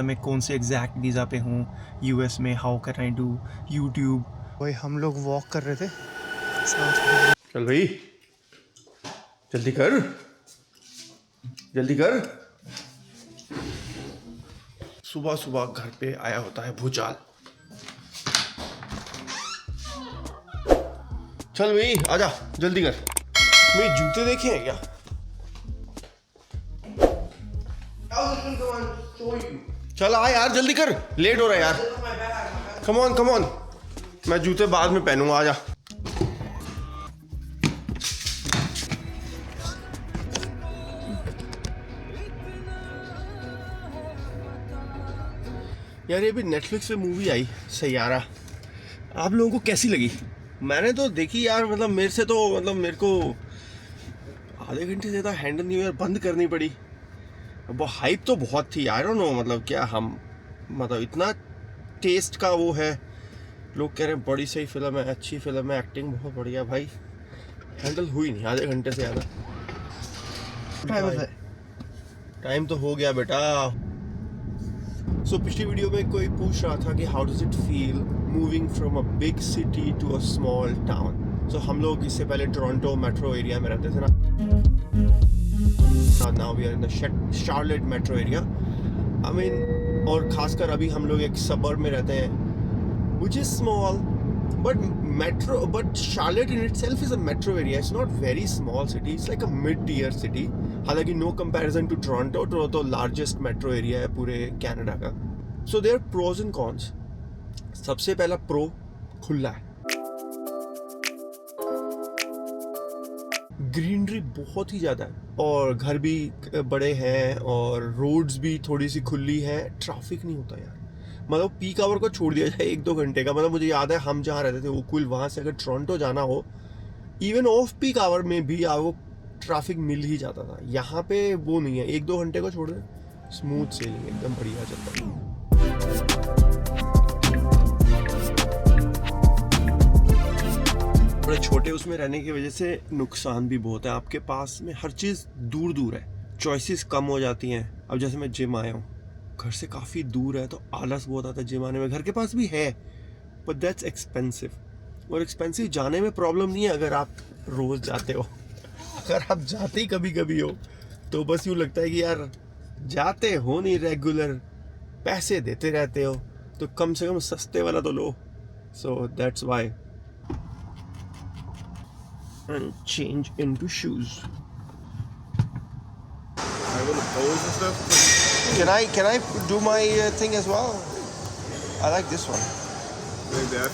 मैं कौन से एग्जैक्ट वीज़ा पे हूँ यूएस में, how can I do YouTube. भाई हम लोग वॉक कर रहे थे। चल भाई जल्दी कर, जल्दी कर। सुबह सुबह घर पे आया होता है भूचाल। चल भाई आजा जल्दी कर। मेरे जूते देखे हैं क्या? चल आ यार जल्दी कर, लेट हो रहा है यार। कम ऑन कम ऑन, मैं जूते बाद में पहनूंगा, आजा। यार ये भी नेटफ्लिक्स पे मूवी आई सैयारा, आप लोगों को कैसी लगी? मैंने तो देखी यार, मतलब मेरे को आधे घंटे से ज़्यादा हैंडल नहीं हुआ यार, बंद करनी पड़ी। वो हाइप तो बहुत थी, आई डोंट नो मतलब क्या हम, मतलब इतना टेस्ट का वो है, लोग कह रहे हैं बड़ी सही फिल्म है, अच्छी फिल्म है, एक्टिंग बहुत बढ़िया। भाई हैंडल हुई नहीं आधे घंटे से ज़्यादा। टाइम तो हो गया बेटा। सो पिछली वीडियो में कोई पूछ रहा था कि how does it feel moving from a big city to a small town. So हम लोग इससे पहले टोरंटो मेट्रो एरिया में रहते थे ना, now we are in the Charlotte metro area. I mean, और खासकर अभी हम लोग एक सबर्ब में रहते हैं which is small but Charlotte in itself is a metro area. It's not very small city, it's like a mid tier city. हालांकि no comparison to Toronto, Toronto largest metro area है पूरे Canada का। So there pros and cons. सबसे पहला pro, खुला है, greenery बहुत ही ज़्यादा है, और घर भी बड़े हैं, और रोड्स भी थोड़ी सी खुली है, ट्रैफिक नहीं होता यार। मतलब पीक आवर को छोड़ दिया जाए 1-2 घंटे का, मतलब मुझे याद है हम जहाँ रहते थे ओकविल, वहाँ से अगर टोरंटो जाना हो इवन ऑफ पीक आवर में भी आपको ट्रैफिक मिल ही जाता था। यहाँ पे वो नहीं है, 1-2 घंटे को छोड़ दे, स्मूथ सेलिंग एकदम बढ़िया चलता है। बड़े छोटे उसमें रहने की वजह से नुकसान भी बहुत है, आपके पास में हर चीज़ दूर दूर है, चॉइसेस कम हो जाती हैं। अब जैसे मैं जिम आया हूँ, घर से काफ़ी दूर है तो आलस बहुत आता है जिम आने में। घर के पास भी है बट दैट्स एक्सपेंसिव, और एक्सपेंसिव जाने में प्रॉब्लम नहीं है अगर आप रोज़ जाते हो। अगर आप जाते ही कभी कभी हो तो बस यूँ लगता है कि यार जाते हो नहीं रेगुलर, पैसे देते रहते हो, तो कम से कम सस्ते वाला तो लो। So that's why. And change into shoes. Can I do my thing as well? I like this one.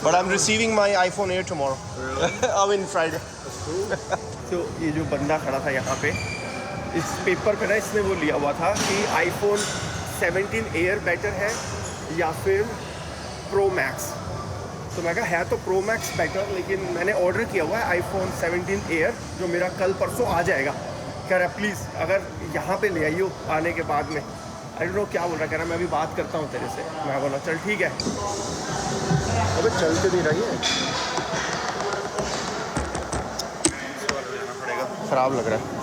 But I'm receiving my iPhone Air tomorrow. Really? I mean Friday. That's cool. So ये जो बंदा खड़ा था यहाँ पे, इस paper पे ना इसने वो लिया हुआ था कि iPhone 17 Air बेटर है या फिर Pro Max। तो मैं कहा है तो प्रो मैक्स बेटर, लेकिन मैंने ऑर्डर किया हुआ है आईफोन 17 एयर जो मेरा कल परसों आ जाएगा। कह रहा प्लीज़ अगर यहाँ पे ले आइयो आने के बाद में। आई डोंट नो क्या बोल रहा, कह रहा मैं अभी बात करता हूँ तेरे से। मैं बोला चल ठीक है। अबे चलते नहीं रही है, ख़राब लग रहा है।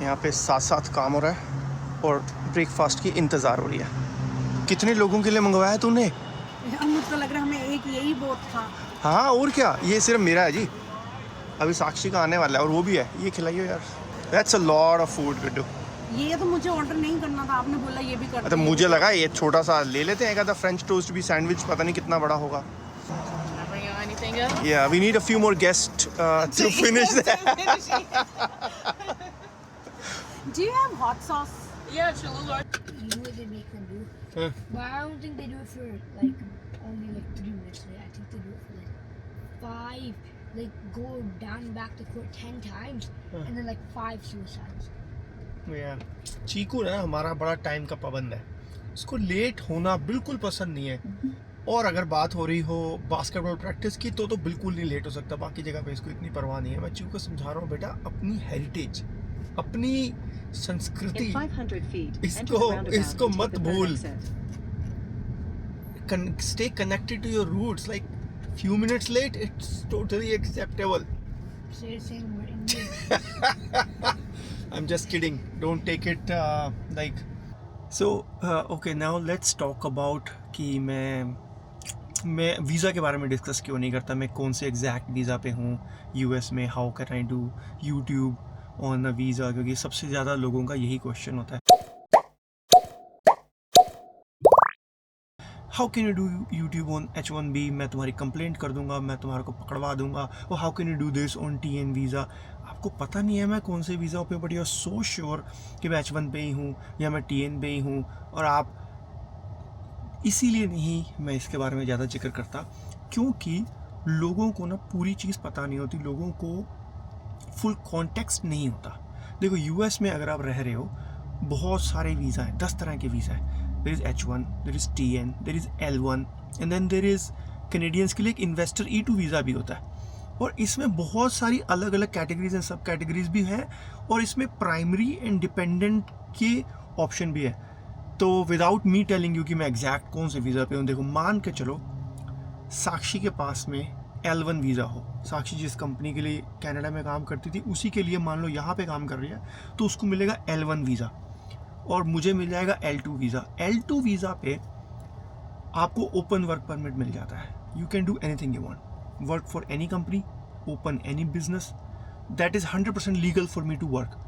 यहाँ पे साथ साथ काम हो रहा है और ब्रेकफास्ट की इंतज़ार हो रही है। कितने लोगों के लिए मंगवाया है तूने? मुझको लग रहा है हमें एक यही बहुत था। हाँ और क्या, ये सिर्फ मेरा है जी, अभी साक्षी का आने वाला है और वो भी है। ये खिलाइयो यार, that's a lot of food Guddu. ये तो मुझे ऑर्डर नहीं करना था, आपने बोला ये भी कर। तो मुझे लगा ये छोटा सा ले लेते हैं, एक आधा फ्रेंच टोस्ट भी, सैंडविच पता नहीं कितना बड़ा होगा। Yeah, we need a few more guests to finish that. Do you have hot sauce? Yeah, it's a little. You know what they make them do? Huh. But I don't think they do it for like only like 3 minutes. Like, I think they do it for like 5. Like go down and back the court 10 times, and then like 5 suicides. चीकू ना हमारा बड़ा time का पाबंद है, उसको late होना बिल्कुल पसंद नहीं है। और अगर बात हो रही हो बास्केटबॉल प्रैक्टिस की तो बिल्कुल नहीं लेट हो सकता, बाकी जगह पे इसको इतनी परवाह नहीं है। मैं चीकू को समझा रहा हूँ, बेटा अपनी हेरिटेज, अपनी संस्कृति, इसको मत भूल। Stay connected to your roots. Like few minutes late, it's totally acceptable. So you're saying we're Indian? I'm just kidding. Don't take it like. So okay, now let's talk about कि मैं visa के बारे में discuss क्यों नहीं करता, मैं कौन से एग्जैक्ट वीज़ा पे हूँ यूएस में, how can I do YouTube on a visa, क्योंकि सबसे ज़्यादा लोगों का यही क्वेश्चन होता है, how can you do YouTube on H1B, मैं तुम्हारी कंप्लेंट कर दूंगा, मैं तुम्हारे को पकड़वा दूंगा। और how can you do this on TN visa, आपको पता नहीं है मैं कौन से वीज़ा पे, but you are so sure कि मैं H1 पे ही हूँ या मैं TN पे ही हूँ। और आप, इसीलिए नहीं मैं इसके बारे में ज़्यादा जिक्र करता, क्योंकि लोगों को ना पूरी चीज़ पता नहीं होती, लोगों को फुल कॉन्टेक्स्ट नहीं होता। देखो यूएस में अगर आप रह रहे हो, बहुत सारे वीज़ा हैं, 10 तरह के वीज़ा हैं। There is H1, there is TN, there is L1 and then there is Canadians के लिए एक इन्वेस्टर E2 वीज़ा भी होता है। और इसमें बहुत सारी अलग अलग कैटेगरीज एंड सब कैटेगरीज भी हैं, और इसमें प्राइमरी एंड डिपेंडेंट के ऑप्शन भी है। तो विदाउट मी टेलिंग यू कि मैं एग्जैक्ट कौन से वीज़ा पे हूँ, देखो मान के चलो साक्षी के पास में L1 वीज़ा हो, साक्षी जिस कंपनी के लिए कनाडा में काम करती थी उसी के लिए मान लो यहाँ पे काम कर रही है, तो उसको मिलेगा L1 वीज़ा और मुझे मिल जाएगा L2 वीज़ा। L2 वीज़ा पे आपको ओपन वर्क परमिट मिल जाता है, you can do anything you want, work for any company, open any business, that is 100% legal for me to work.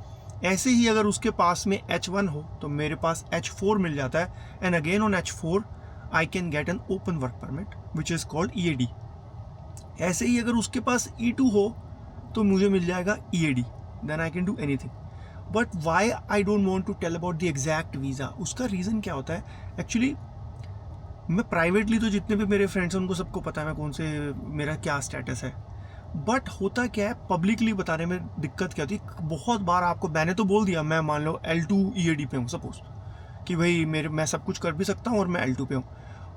ऐसे ही अगर उसके पास में H1 हो तो मेरे पास H4 मिल जाता है, and again on H4 I can get an open work permit which is called EAD। ऐसे ही अगर उसके पास E2 हो तो मुझे मिल जाएगा EAD, then I can do anything. But why I don't want to tell about the exact visa, उसका रीज़न क्या होता है, एक्चुअली मैं प्राइवेटली तो जितने भी मेरे फ्रेंड्स हैं उनको सबको पता है मैं कौन से, मेरा क्या स्टेटस है, बट होता क्या है पब्लिकली बताने में दिक्कत क्या होती है। बहुत बार आपको मैंने तो बोल दिया मैं मान लो L2 EAD पे हूँ सपोज, कि भाई मैं सब कुछ कर भी सकता हूँ और मैं L2 पे हूँ,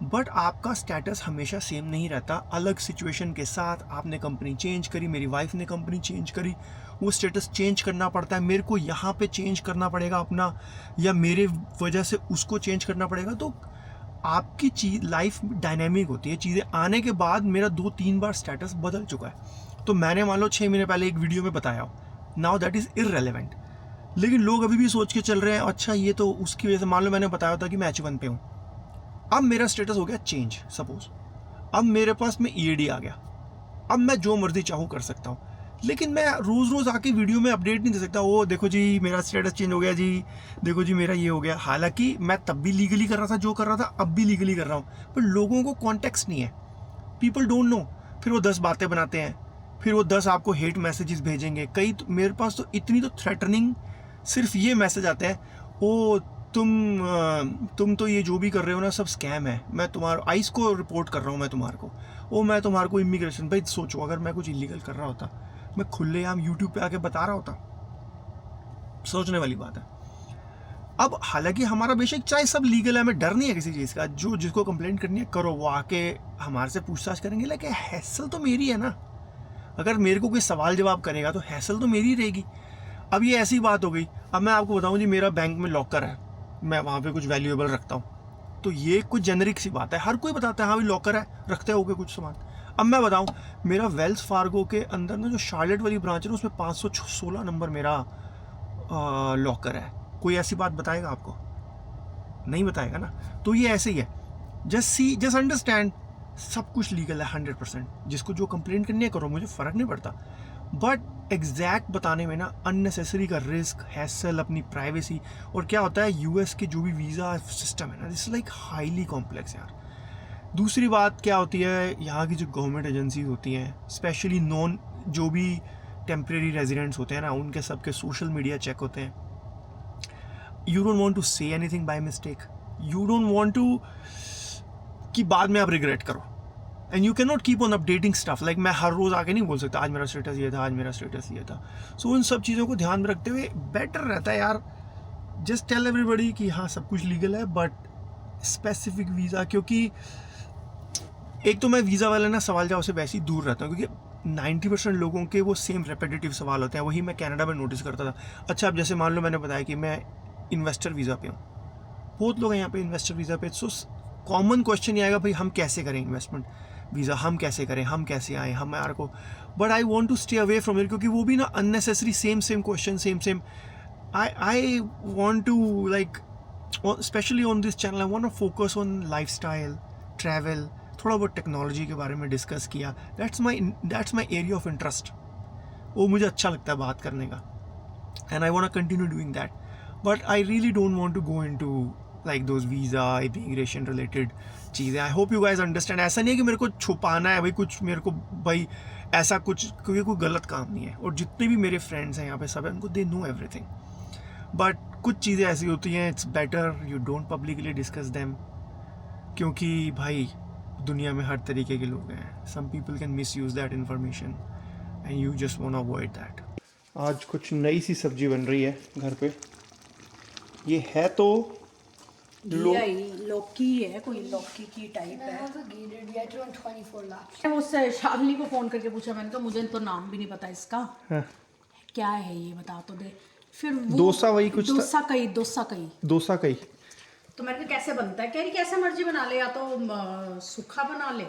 बट आपका स्टेटस हमेशा सेम नहीं रहता। अलग सिचुएशन के साथ आपने कंपनी चेंज करी, मेरी वाइफ ने कंपनी चेंज करी, वो स्टेटस चेंज करना पड़ता है, मेरे को यहाँ पे चेंज करना पड़ेगा अपना, या मेरे वजह से उसको चेंज करना पड़ेगा। तो आपकी चीज़ लाइफ डायनेमिक होती है, चीज़ें आने के बाद मेरा 2-3 बार स्टेटस बदल चुका है। तो मैंने मान लो 6 महीने पहले एक वीडियो में बताया हो, नाउ दैट इज़ इररेलेवेंट, लेकिन लोग अभी भी सोच के चल रहे हैं अच्छा ये तो उसकी वजह से, मान लो मैंने बताया था कि मैं H1 पे हूँ, अब मेरा स्टेटस हो गया चेंज सपोज, अब मेरे पास में EAD आ गया, अब मैं जो मर्जी चाहूँ कर सकता हूँ, लेकिन मैं रोज़ रोज़ आके वीडियो में अपडेट नहीं दे सकता, ओ देखो जी मेरा स्टेटस चेंज हो गया जी, देखो जी मेरा ये हो गया। हालांकि मैं तब भी लीगली कर रहा था जो कर रहा था, अब भी लीगली कर रहा हूँ, पर लोगों को कॉन्टेक्स्ट नहीं है, पीपल डोंट नो। फिर वो 10 बातें बनाते हैं, फिर वो 10 आपको हेट मैसेजेस भेजेंगे। कई तो मेरे पास तो इतनी तो थ्रेटनिंग सिर्फ ये मैसेज आते हैं, ओ तुम तो ये जो भी कर रहे हो ना सब स्कैम है, मैं तुम्हारा आइस को रिपोर्ट कर रहा हूँ, मैं तुम्हारे को, ओ मैं तुम्हारे को इमिग्रेशन। भाई सोचो अगर मैं कुछ इलीगल कर रहा होता, मैं खुलेआम यूट्यूब पे आके बता रहा होता, सोचने वाली बात है। अब हालांकि हमारा बेशक चाहे सब लीगल है, हमें डर नहीं है किसी चीज़ का, जो जिसको कंप्लेंट करनी है करो, वो आके हमारे से पूछताछ करेंगे, लेकिन हैसल तो मेरी है ना। अगर मेरे को कोई सवाल जवाब करेगा तो हैसल तो मेरी रहेगी। अब ये ऐसी बात हो गई, अब मैं आपको बताऊं जी मेरा बैंक में लॉकर है, मैं वहाँ पे कुछ वैल्यूएबल रखता हूँ, तो ये कुछ जेनरिक सी बात है, हर कोई बताता है हाँ भाई लॉकर है, रखते होगे कुछ सामान। अब मैं बताऊँ मेरा वेल्स फार्गो के अंदर ना जो शार्लेट वाली ब्रांच है ना, उसमें 516 नंबर मेरा लॉकर है, कोई ऐसी बात बताएगा आपको? नहीं बताएगा ना। तो ये ऐसे ही है, जस्ट अंडरस्टैंड सब कुछ लीगल है 100%, जिसको जो कंप्लेंट करनी है करो, मुझे फ़र्क नहीं पड़ता, बट एग्जैक्ट बताने में ना अननेसेसरी का रिस्क, हैसल, अपनी प्राइवेसी। और क्या होता है यूएस के जो भी वीज़ा सिस्टम है ना, दिस लाइक हाईली कॉम्प्लेक्स यार। दूसरी बात क्या होती है, यहाँ की जो गवर्नमेंट एजेंसीज होती हैं, स्पेशली नॉन जो भी टेम्परेरी रेजिडेंट्स होते हैं ना, उनके सबके सोशल मीडिया चेक होते हैं। You don't want to say anything by mistake, you don't want to कि बाद में आप रिग्रेट करो, and you can not keep on updating stuff. Like मैं हर रोज़ आके नहीं बोल सकता आज मेरा स्टेटस ये था, आज मेरा स्टेटस ये था। सो उन सब चीज़ों को ध्यान में रखते हुए बेटर रहता है यार, जस्ट टेल एवरीबडी कि हाँ सब कुछ लीगल है, बट स्पेसिफिक वीज़ा, क्योंकि एक तो मैं वीज़ा वाले ना सवाल जवाब से वैसे ही दूर रहता हूँ, क्योंकि 90% लोगों के वो सेम रेपिटेटिव सवाल होते हैं। वही मैं कनाडा में नोटिस करता था। अच्छा, अब जैसे मान लो मैंने बताया कि मैं इन्वेस्टर वीज़ा पे हूँ, बहुत लोग हैं यहाँ पे इन्वेस्टर वीज़ा पे, सो कॉमन क्वेश्चन ये आएगा भाई हम कैसे करें इन्वेस्टमेंट वीज़ा, हम कैसे करें, हम कैसे आए हमारे को। But I want to stay away from it, क्योंकि वो भी ना unnecessary same question same I want to like, specially on this channel I want to focus on life style, travel, थोड़ा बहुत टेक्नोलॉजी के बारे में डिस्कस किया। That's my area of interest, वो मुझे अच्छा लगता है बात करने का, and I want to continue doing that. But I really don't want to go into like those visa immigration related चीज़ें। I hope you guys understand. ऐसा नहीं है कि मेरे को छुपाना है भाई कुछ, मेरे को भाई ऐसा कुछ, क्योंकि कोई गलत काम नहीं है। और जितने भी मेरे फ्रेंड्स हैं यहाँ पे सब है, उनको दे नो एवरीथिंग, बट कुछ चीज़ें ऐसी होती हैं it's better you don't publicly discuss them, क्योंकि भाई दुनिया में हर तरीके के लोग हैं। Some people can misuse that information and you just want to avoid that. आज कुछ नई सी सब्जी बन रही है घर पे। ये है तो लौकी है, कोई लौकी की टाइप I है। have a gated. We had to run 24 laps. मैं उससे शालिनी को फ़ोन करके पूछा, मैंने कहा मुझे तो नाम भी नहीं पता इसका। हाँ। क्या है ये बता तो दे। फिर वो डोसा वही कुछ था। डोसा कई। डोसा कई। तो मैंने कहा कैसे बनता है, कह रही कैसे मर्जी बना ले, या तो सूखा बना ले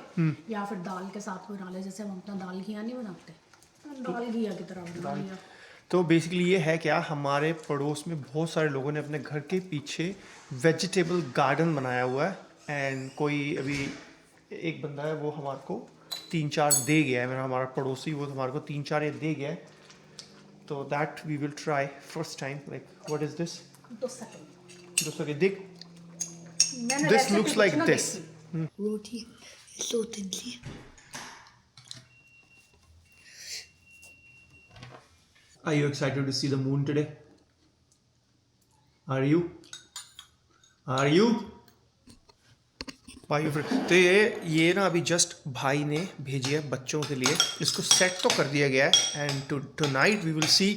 या फिर दाल के साथ बना ले, जैसे हम अपना दाल घिया नहीं बनाते, दाल घिया की तरह बना लिया। तो बेसिकली ये है क्या, हमारे पड़ोस में बहुत सारे लोगों ने अपने घर के पीछे वेजिटेबल गार्डन बनाया हुआ है, एंड कोई अभी एक बंदा है वो हमारे को 3-4 दे गया है, मेरा हमारा पड़ोसी, वो हमारे को 3-4 ये दे गया है। तो that we will try first time. Like what is this? Dosa के देख, this looks like this. Roti is so thinly. Are you excited to see the moon today? Are you? Are you? भाई तो ये ना अभी जस्ट भाई ने भेजी है बच्चों के लिए, इसको सेट तो कर दिया गया है, and tonight we will see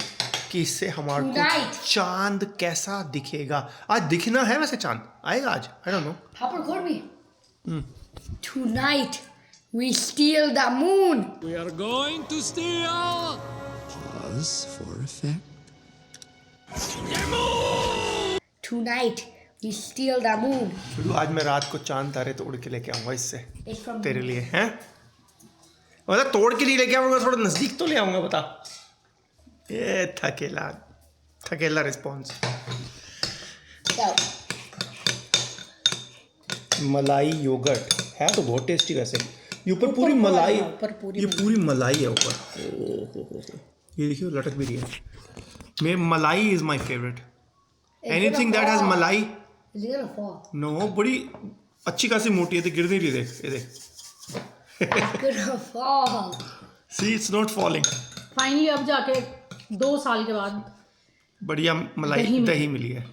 कि इससे हमारे को चांद कैसा दिखेगा। आज दिखना है वैसे, चांद आएगा आज, I don't know. Papa, record me. Tonight we steal the moon. We are going to steal. Pause for effect. Tonight we steal the moon. शुरू आज मैं रात को चांद तारे तोड़ के लेके आऊंगा इससे It's from तेरे लिए, हैं? मतलब तोड़ के नहीं लेके आऊंगा, थोड़ा नजदीक तो ले आऊंगा, बता। ये थकेला रिस्पॉन्स। So, मलाई योगर्ट है तो बहुत टेस्टी वैसे। ये ऊपर पूरी मलाई, ये पूरी मलाई है ऊपर। ओ, ये देखिए लटक भी रही है। मैं malai is my favourite. Anything that has malai. is it gonna fall? नो, बड़ी अच्छी खासी मोटी है, तो गिर नहीं रही, देख ये देख। It's gonna fall. See it's not falling. Finally अब जाके 2 साल के बाद बढ़िया मलाई दही मिली है।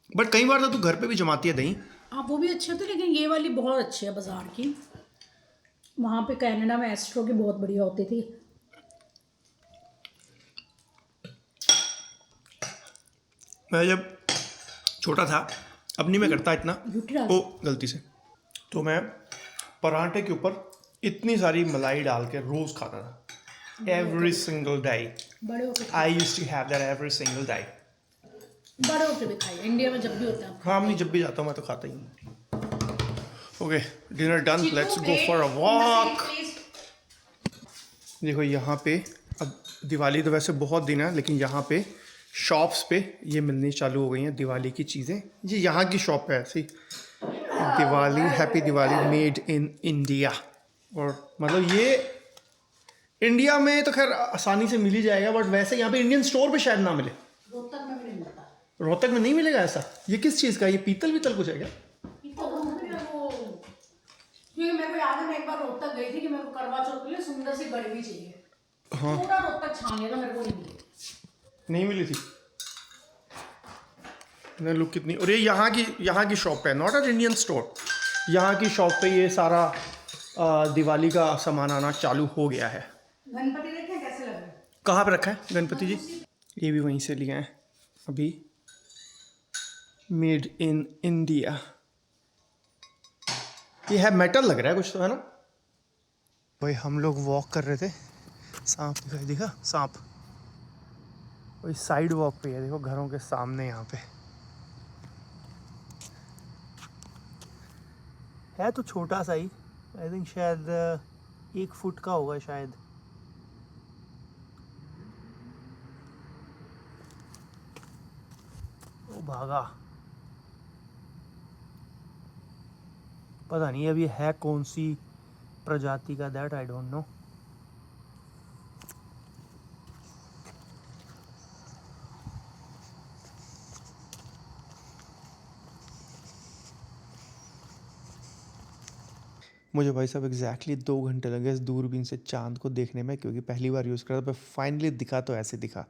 बट कई बार तो तू घर पे भी जमाती है दही। हाँ वो भी अच्छे होते, लेकिन ये वाली बहुत अच्छी है बाजार की। वहाँ पे कनाडा में एस्ट्रो की बहुत बढ़िया होती थी। मैं जब छोटा था, अब नहीं मैं करता इतना, ओ गलती से, तो मैं पराठे के ऊपर इतनी सारी मलाई डाल के रोज खाता था, एवरी सिंगल डे। बड़े होते I used to have that every single day. बड़े होते भी खाई, इंडिया में जब भी होता है। हाँ, मैं जब भी जाता हूँ मैं तो खाता ही हूँ। Okay, dinner done, let's go for a walk. देखो यहाँ पे अब दिवाली तो वैसे बहुत दिन है, लेकिन यहाँ पे शॉप्स पे ये मिलनी चालू हो गई हैं दिवाली की चीज़ें। ये यहाँ की शॉप है ऐसी, Diwali, happy Diwali made in India. और मतलब ये इंडिया में तो खैर आसानी से मिल ही जाएगा, बट वैसे यहाँ पे इंडियन स्टोर पे शायद ना मिले। रोहतक में भी नहीं मिलता। रोहतक में नहीं मिलेगा ऐसा? ये किस चीज़ का, ये पीतल कुछ है क्या? क्योंकि मेरे को याद है मैं एक बार रोहतक गई थी कि मेरे को करवा चौथ के लिए सुंदर सी गड़वी चाहिए। हाँ, पूरा रोहतक छान लिया था, मेरे को नहीं मिली। नहीं मिली थी। लुक कितनी, और ये यहाँ की शॉप पे, नॉट एन इंडियन स्टोर, यहाँ की शॉप पे ये सारा दिवाली का सामान आना चालू हो गया है। गणपति देखें कैसे लग रहे हैं? कहाँ पे रखा है गणपति जी? ये भी वहीं से लिए हैं अभी, मेड इन इंडिया। ये है मेटल लग रहा है कुछ तो, है ना भाई? हम लोग वॉक कर रहे थे, सांप दिखा सांप, वही साइड वॉक पे है, देखो घरों के सामने यहाँ पे है, तो छोटा सा ही, आई थिंक शायद 1 फुट का होगा शायद। वो भागा, पता नहीं अभी है कौन सी प्रजाति का, दैट आई डोंट नो। मुझे भाई साहब एग्जैक्टली 2 घंटे लगे इस दूरबीन से चांद को देखने में, क्योंकि पहली बार यूज़ करा था, पर फाइनली दिखा तो ऐसे दिखा।